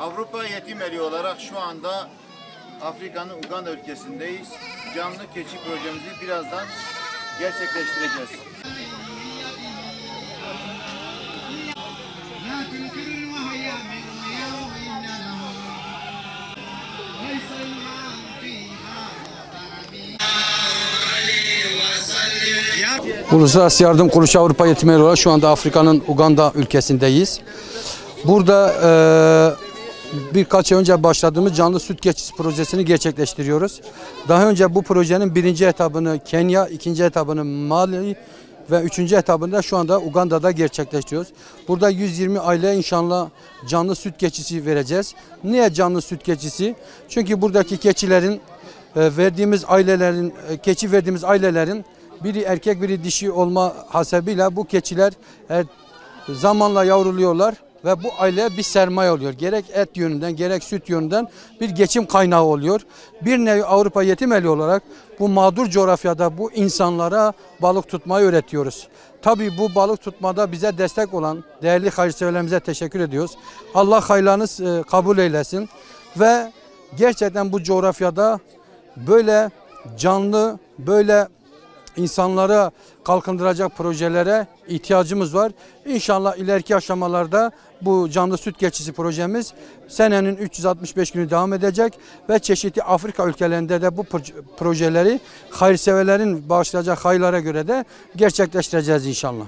Avrupa Yetim Eli olarak şu anda Afrika'nın Uganda ülkesindeyiz. Canlı keçi projemizi birazdan gerçekleştireceğiz. Uluslararası Yardım Kuruluşu Avrupa Yetim Eli olarak şu anda Afrika'nın Uganda ülkesindeyiz. Burada birkaç ay önce başladığımız canlı süt keçisi projesini gerçekleştiriyoruz. Daha önce bu projenin birinci etabını Kenya, ikinci etabını Mali ve üçüncü etabını da şu anda Uganda'da gerçekleştiriyoruz. Burada 120 aileye inşallah canlı süt keçisi vereceğiz. Niye canlı süt keçisi? Çünkü buradaki keçilerin keçi verdiğimiz ailelerin biri erkek biri dişi olma hasebiyle bu keçiler zamanla yavruluyorlar. Ve bu aileye bir sermaye oluyor. Gerek et yönünden gerek süt yönünden bir geçim kaynağı oluyor. Bir nevi Avrupa Yetim Eli olarak bu mağdur coğrafyada bu insanlara balık tutmayı öğretiyoruz. Tabii bu balık tutmada bize destek olan değerli hayırseverlerimize teşekkür ediyoruz. Allah hayırlarınız kabul eylesin. Ve gerçekten bu coğrafyada böyle canlı, böyle insanlara kalkındıracak projelere ihtiyacımız var. İnşallah ileriki aşamalarda bu canlı süt keçisi projemiz senenin 365 günü devam edecek ve çeşitli Afrika ülkelerinde de bu projeleri hayırseverlerin bağışlayacak hayırlara göre de gerçekleştireceğiz inşallah.